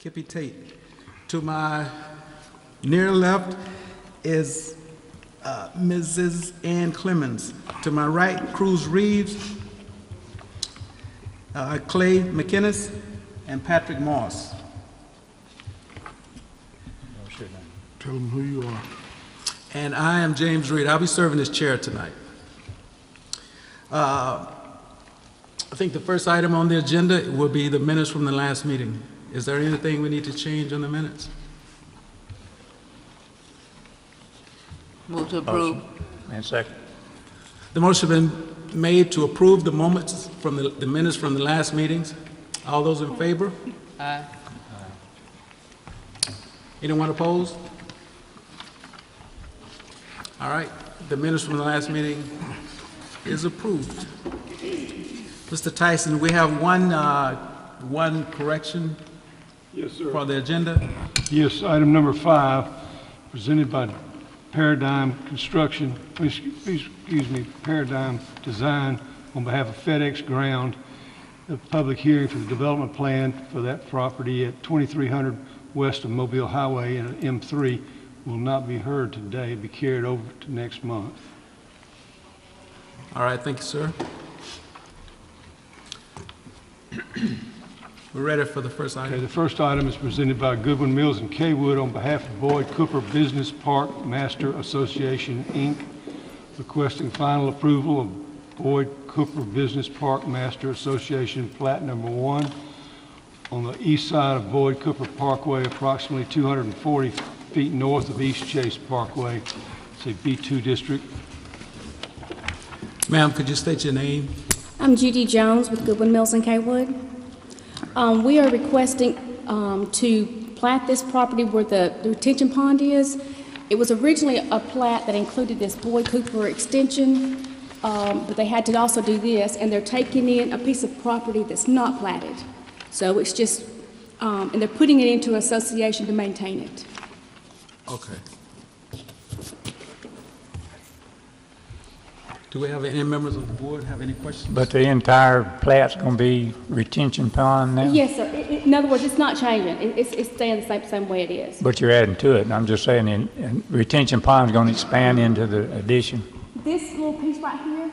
Kippy Tate. To my near left is Mrs. Ann Clemens. To my right, Cruz Reeves, Clay McInnes, and Patrick Moss. Tell them who you are. And I am James Reed. I'll be serving as chair tonight. I think the first item on the agenda will be the minutes from the last meeting. Is there anything we need to change on the minutes? Move to approve. And second. The motion has been made to approve the moments from the minutes from the last meetings. All those in favor? Aye. Anyone opposed? All right, the minutes from the last meeting is approved. Mr. Tyson, we have one correction. Yes, sir. For the agenda. Yes, item number 5, presented by Paradigm Construction, excuse me, Paradigm Design on behalf of FedEx Ground. The public hearing for the development plan for that property at 2300 west of Mobile Highway and M3 will not be heard today. It'll be carried over to next month. All right, thank you, sir. We're ready for the first item. Okay, the first item is presented by Goodwin Mills and Kaywood on behalf of Boyd Cooper Business Park Master Association, Inc., requesting final approval of Boyd Cooper Business Park Master Association Plat Number 1 on the east side of Boyd Cooper Parkway, approximately 240 feet north of East Chase Parkway. It's a B2 district. Ma'am, could you state your name? I'm Judy Jones with Goodwin Mills and Kaywood. We are requesting to plat this property where the retention pond is. It was originally a plat that included this Boyd Cooper extension, but they had to also do this, and they're taking in a piece of property that's not platted. So it's just, and they're putting it into association to maintain it. Okay. Do we have any members of the board have any questions? But the entire plat's going to be retention pond now? Yes, sir. In other words, it's not changing. It's staying the same way it is. But you're adding to it. I'm just saying, and retention pond's going to expand into the addition. This little piece right here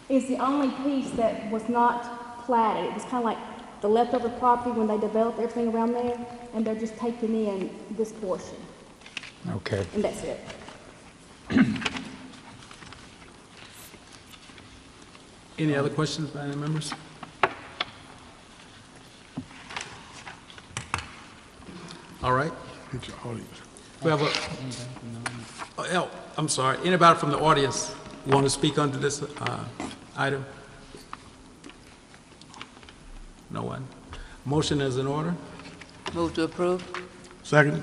is the only piece that was not platted. It was kind of like the leftover property when they developed everything around there, and they're just taking in this portion. Okay. And that's it. Any other questions by any members? All right. We have I'm sorry. Anybody from the audience want to speak under this item? No one. Motion is in order. Move to approve. Second.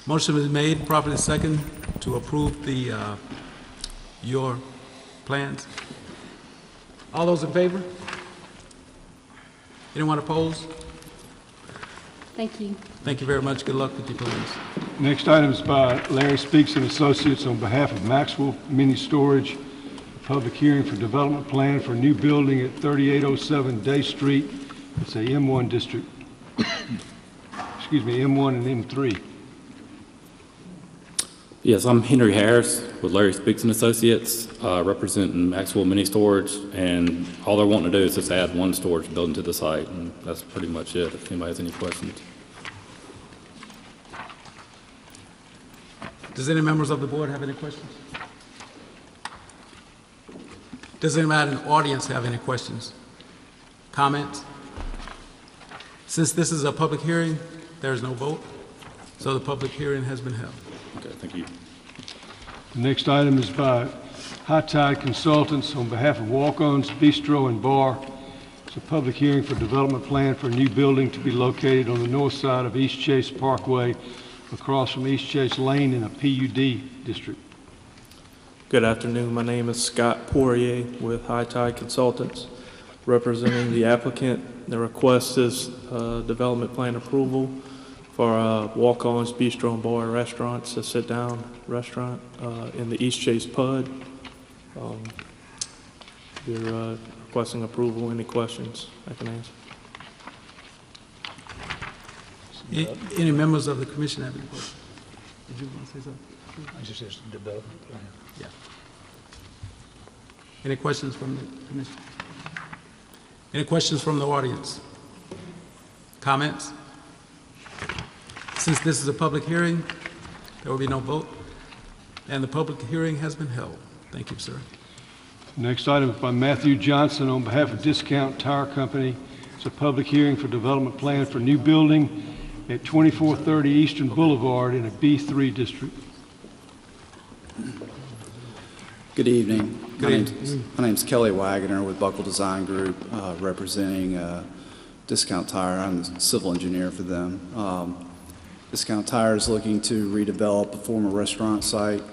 Motion is made, properly second, to approve the your plans. All those in favor? Anyone opposed? Thank you. Thank you very much. Good luck with your plans. Next item is by Larry Speaks and Associates on behalf of Maxwell Mini Storage, a public hearing for development plan for a new building at 3807 Day Street. It's a M1 district. Excuse me, M1 and M3. Yes, I'm Henry Harris with Larry Speaks and Associates, representing Maxwell Mini Storage, and all they're wanting to do is just add one storage building to the site, and that's pretty much it, if anybody has any questions. Does any members of the board have any questions? Does anybody in the audience have any questions? Comments? Since this is a public hearing, there is no vote, so the public hearing has been held. Okay, thank you. The next item is by High Tide Consultants on behalf of Walk-Ons Bistro and Bar. It's a public hearing for development plan for a new building to be located on the north side of East Chase Parkway, across from East Chase Lane in a PUD district. Good afternoon. My name is Scott Poirier with High Tide Consultants, representing the applicant. The request is development plan approval for Walk-On's Bistro and Bar restaurants, a sit-down restaurant in the East Chase PUD. You're requesting approval. Any questions I can answer? Any members of the commission have any questions? Did you want to say something? It's just a development plan. Yeah. Any questions from the commission? Any questions from the audience? Comments? Since this is a public hearing, there will be no vote, and the public hearing has been held. Thank you, sir. Next item is by Matthew Johnson on behalf of Discount Tire Company. It's a public hearing for development plan for new building at 2430 Eastern Boulevard in a B3 district. Good evening. Good My name's Kelly Wagoner with Buckle Design Group, representing Discount Tire. I'm the civil engineer for them. Discount Tire is looking to redevelop a former restaurant site.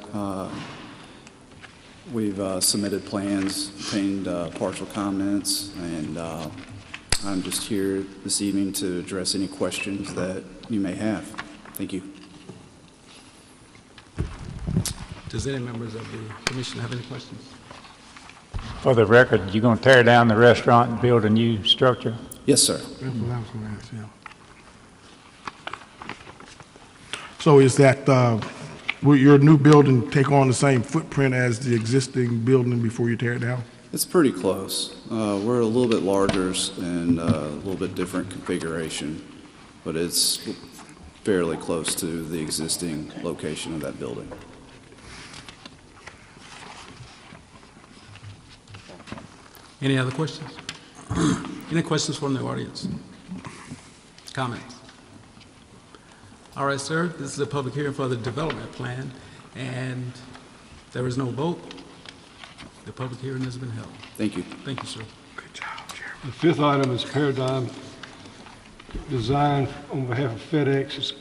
We've submitted plans, obtained partial comments, and I'm just here this evening to address any questions that you may have. Thank you. Does any members of the commission have any questions? For the record, you going to tear down the restaurant and build a new structure? Yes, sir. So is that, will your new building take on the same footprint as the existing building before you tear it down? It's pretty close. We're a little bit larger and a little bit different configuration, but it's fairly close to the existing location of that building. Any other questions? Any questions from the audience? Comments? All right, sir, this is a public hearing for the development plan, and there is no vote. The public hearing has been held. Thank you. Thank you, sir. The fifth item is Paradigm Design on behalf of FedEx. It's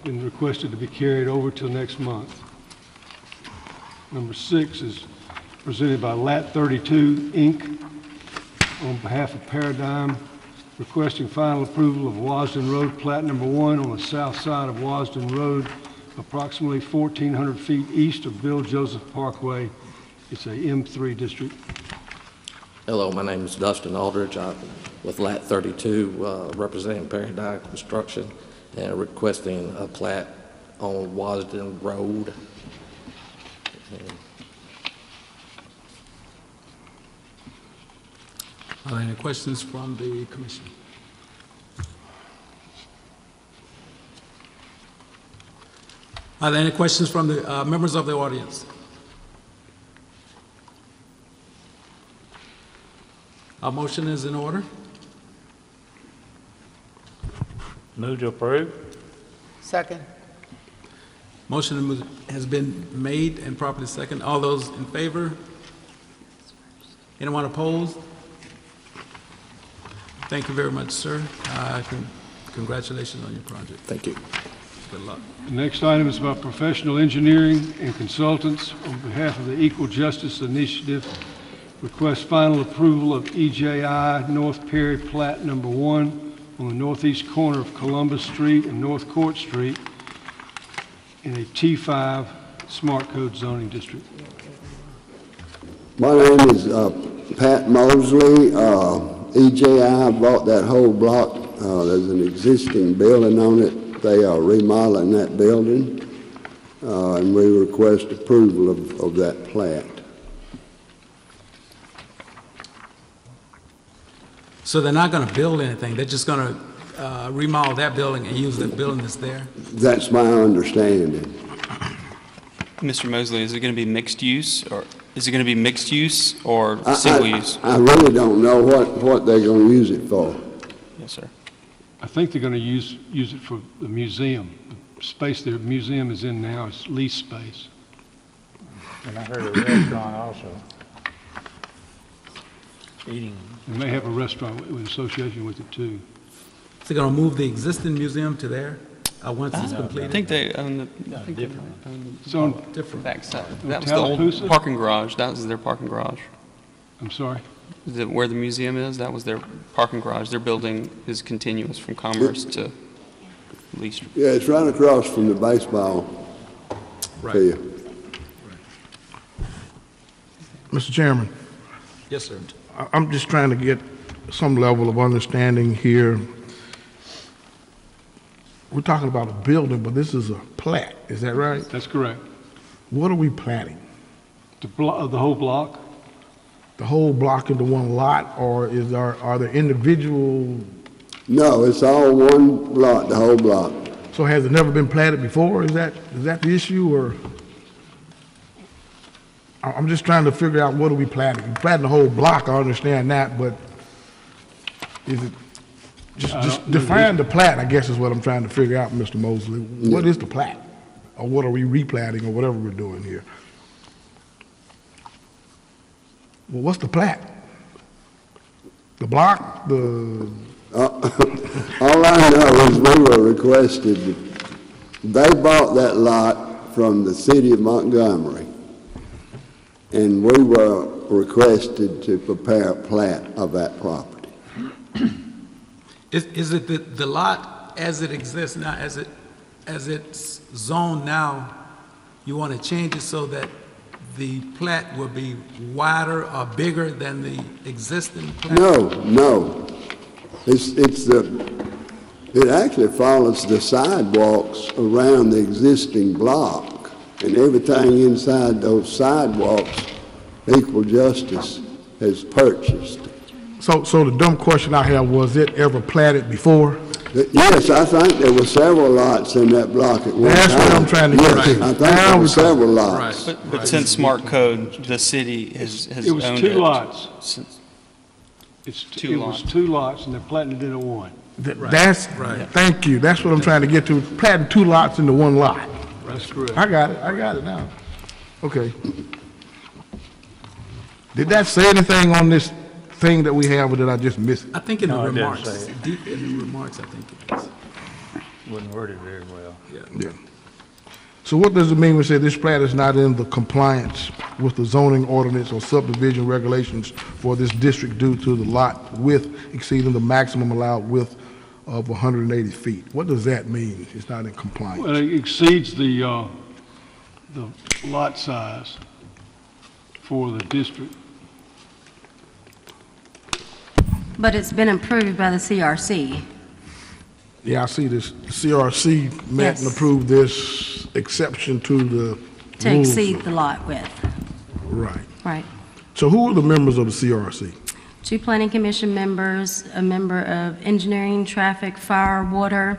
been requested to be carried over till next month. Number 6 is presented by Lat 32, Inc. on behalf of Paradigm, requesting final approval of Wasden Road, plat number 1 on the south side of Wasden Road, approximately 1,400 feet east of Bill Joseph Parkway. It's a M3 district. Hello, my name is Dustin Aldridge. I'm with Lat 32, representing Paradigm Construction, and requesting a plat on Wasden Road. Are there any questions from the commission? Are there any questions from the members of the audience? Our motion is in order. Move to approve? Second. Motion has been made and properly second. All those in favor? Anyone opposed? Thank you very much, sir. Congratulations on your project. Thank you. Good luck. The next item is about professional engineering and consultants on behalf of the Equal Justice Initiative. Request final approval of EJI North Perry plat number 1 on the northeast corner of Columbus Street and North Court Street in a T5 Smart Code zoning district. My name is Pat Mosley. EJI bought that whole block. There's an existing building on it. They are remodeling that building, and we request approval of that plat. So they're not going to build anything. They're just going to remodel that building and use the building that's there? That's my understanding. Mr. Mosley, is it going to be mixed use, or is it going to be mixed use or single use? I really don't know what they're going to use it for. Yes, sir. I think they're going to use it for the museum. The space the museum is in now is lease space. And I heard a restaurant also. Eating. They may have a restaurant in association with it too. So they're going to move the existing museum to there once it's completed? I think they own the It's on Different. backside. That was the old parking garage. That was their parking garage. I'm sorry. Where the museum is, that was their parking garage. Their building is continuous from Commerce to Lee Street. Yeah, it's right across from the baseball field. Mr. Chairman, Yes, sir. I'm just trying to get some level of understanding here. we're talking about a building, but this is a plat, is that right? That's correct. What are we platting? The whole block? The whole block into one lot, or are there individual, No, it's all one block, the whole block. so has it never been platted before? Is that the issue, or? I'm just trying to figure out what are we platting? We're platting the whole block, I understand that, but is it, just define the plat, I guess is what I'm trying to figure out, Mr. Mosley. What is the plat? Or what are we replatting, or whatever we're doing here? Well, what's the plat? The block, All I know is we were requested, they bought that lot from the city of Montgomery, and we were requested to prepare a plat of that property. Is it the lot as it exists now, as it's zoned now, you want to change it so that the plat will be wider or bigger than the existing plat? No. It actually follows the sidewalks around the existing block, and everything inside those sidewalks, Equal Justice has purchased. so the dumb question I have, was it ever platted before? Yes, I think there were several lots in that block at one time. That's what I'm trying to get Yes, to. I think there were several lots. But since Smart Code, the city has It was owned two lots. since- It was two lots, and they're platting it into one. That's, Right. thank you, that's what I'm trying to get to, platting two lots into one lot. That's correct. I got it now. Okay. Did that say anything on this thing that we have, or did I just miss it? I think in the No, it didn't remarks, say it. deep in the remarks, I think it is. Wasn't worded very well. Yeah. So what does it mean when we say this plat is not in the compliance with the zoning ordinance or subdivision regulations for this district due to the lot width exceeding the maximum allowed width of 180 feet? What does that mean? It's not in compliance. Well, it exceeds the lot size for the district. But it's been approved by the CRC. Yeah, I see this. CRC met and Yes. approved this exception to the To rules. exceed the lot width. Right. Right. So who are the members of the CRC? 2 planning commission members, a member of engineering, traffic, fire, water,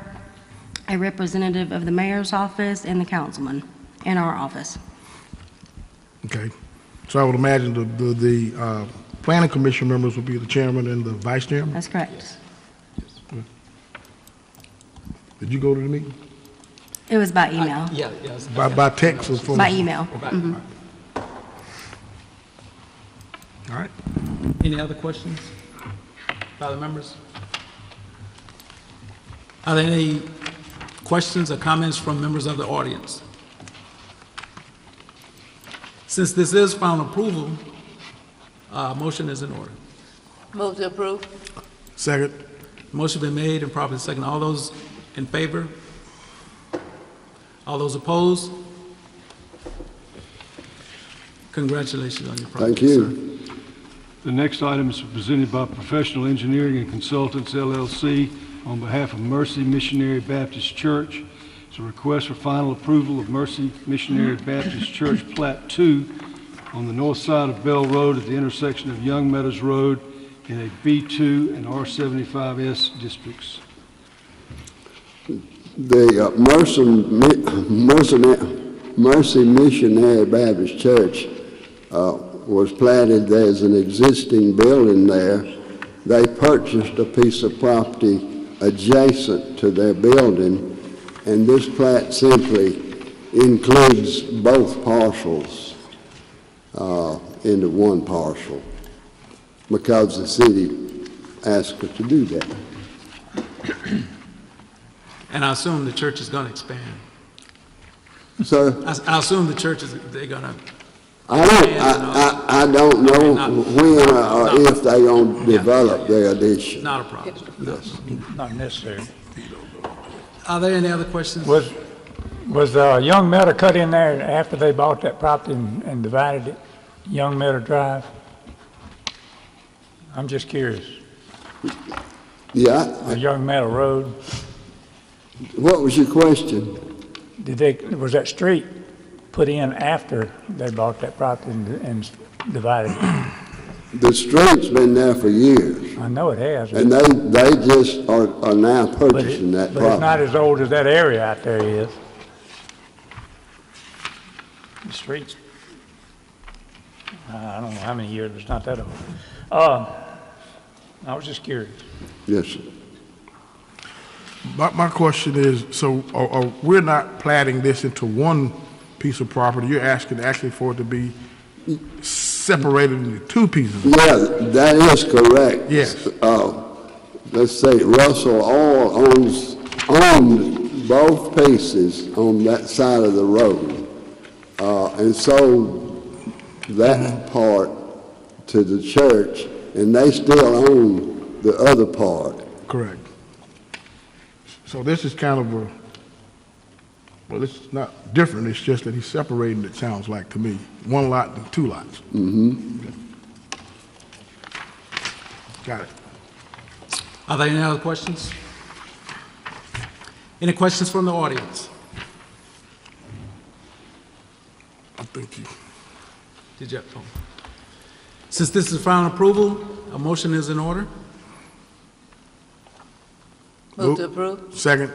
a representative of the mayor's office, and the councilman in our office. Okay. So I would imagine the planning commission members would be the chairman and the vice chairman? That's correct. Did you go to the meeting? It was by email. Yeah. By text or phone? By email. All right. Any other questions by the members? Are there any questions or comments from members of the audience? Since this is final approval, motion is in order. Move to approve. Second. Motion been made and properly second. All those in favor? All those opposed? Congratulations on your project, Thank sir. you. The next item is presented by Professional Engineering and Consultants, LLC, on behalf of Mercy Missionary Baptist Church. It's a request for final approval of Mercy Missionary Baptist Church Plat 2 on the north side of Bell Road at the intersection of Young Meadows Road in a B2 and R75S districts. The Mercy Missionary Baptist Church was platted. There's an existing building there. They purchased a piece of property adjacent to their building, and this plat simply includes both parcels into one parcel because the city asked us to do that. And I assume the church is going to expand. Sir? I assume the church is, they're going to, I don't know when or if they're going to develop their addition. not a problem. Yes. Not necessary. Are there any other questions? Was Young Meadow cut in there after they bought that property and divided it? Young Meadow Drive? I'm just curious. Yeah, Or Young Meadow Road? What was your question? Was that street put in after they bought that property and divided it? The street's been there for years, I know it has. and they just are now purchasing that But it's not property. as old as that area out there is. The streets, I don't know how many years, but it's not that old. I was just curious. Yes, sir. My question is, so we're not platting this into one piece of property. You're asking actually for it to be separated into two pieces. Yeah, that is correct. Yes. Let's say Russell Oil owned both pieces on that side of the road, and sold that part to the church, and they still own the other part. Correct. So this is kind of well, this is not different. It's just that he's separating it, sounds like to me. One lot and two lots. Mm-hmm. Okay. Got it. Are there any other questions? Any questions from the audience? I think you. Did you? Oh. Since this is final approval, a motion is in order. Move to approve. Second.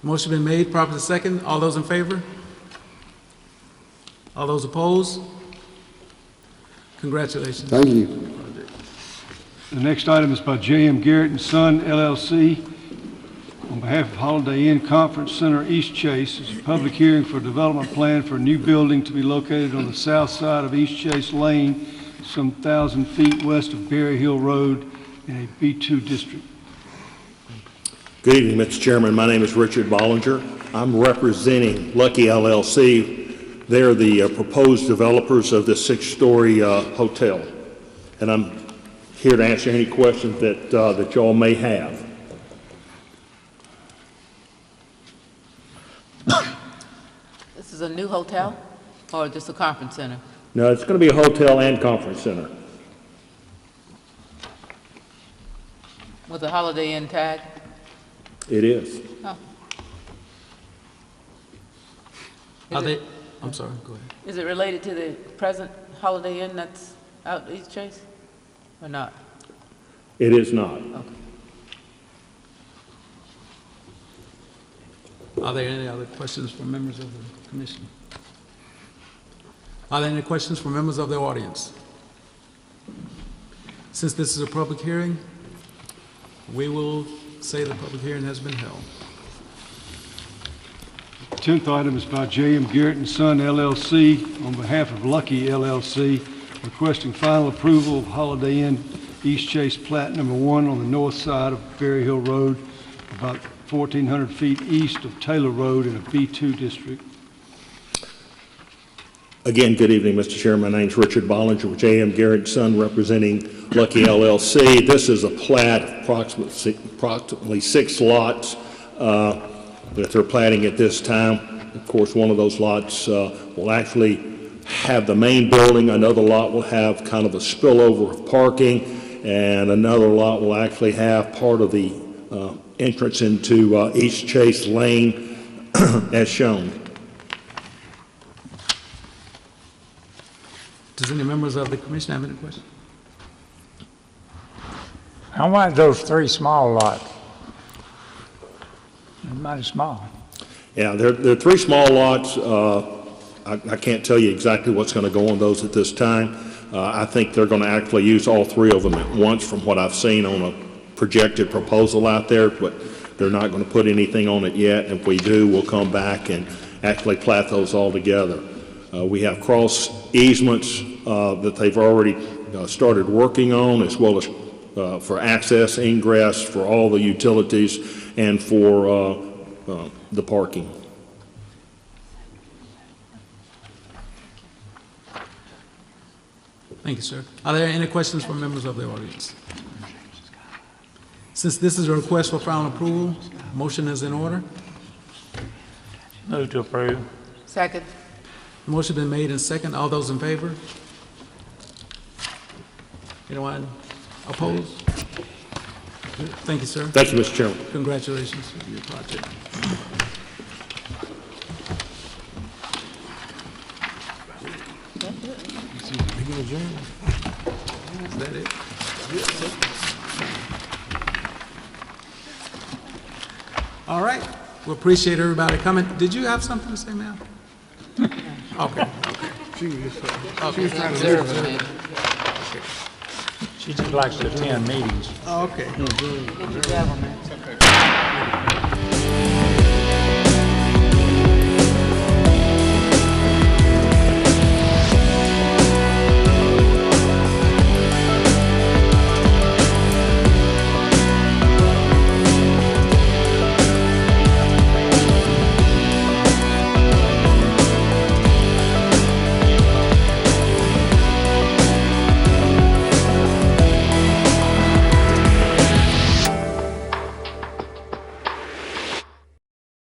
Motion been made, properly second. All those in favor? All those opposed? Congratulations. Thank you. The next item is by J.M. Garrett and Son, LLC. On behalf of Holiday Inn Conference Center, East Chase, is a public hearing for a development plan for a new building to be located on the south side of East Chase Lane, some 1,000 feet west of Berry Hill Road in a B2 district. Good evening, Mr. Chairman. My name is Richard Bollinger. I'm representing Lucky LLC. They're the proposed developers of the 6-story hotel. And I'm here to answer any questions that y'all may have. This is a new hotel or just a conference center? No, it's going to be a hotel and conference center. With a Holiday Inn tag? It is. Oh. Are they? I'm sorry, go ahead. Is it related to the present Holiday Inn that's out East Chase or not? It is not. Okay. Are there any other questions from members of the commission? Are there any questions from members of the audience? Since this is a public hearing, we will say the public hearing has been held. The 10th item is by J.M. Garrett and Son, LLC, on behalf of Lucky LLC, requesting final approval of Holiday Inn East Chase Plat Number 1 on the north side of Berry Hill Road, about 1,400 feet east of Taylor Road in a B2 district. Again, good evening, Mr. Chairman. My name is Richard Bollinger with J.M. Garrett & Son, representing Lucky LLC. This is a plat of approximately 6 lots that they're platting at this time. Of course, one of those lots will actually have the main building. Another lot will have kind of a spillover of parking, and another lot will actually have part of the entrance into East Chase Lane as shown. Does any members of the commission have any questions? How wide are those 3 small lots? They're mighty small. Yeah, they're 3 small lots. I can't tell you exactly what's going to go on those at this time. I think they're going to actually use all 3 of them at once from what I've seen on a projected proposal out there, but they're not going to put anything on it yet. If we do, we'll come back and actually plat those all together. We have cross easements that they've already started working on, as well as for access, ingress, for all the utilities, and for the parking. Thank you, sir. Are there any questions from members of the audience? Since this is a request for final approval, motion is in order. Move to approve. Second. Motion been made and second. All those in favor? Anyone opposed? Thank you, sir. Thank you, Mr. Chairman. Congratulations on your project. Is that it? All right. We appreciate everybody coming. Did you have something to say, ma'am? Okay. She was trying to Observing, She just likes to attend meetings. Oh, okay. Get your gavel, man.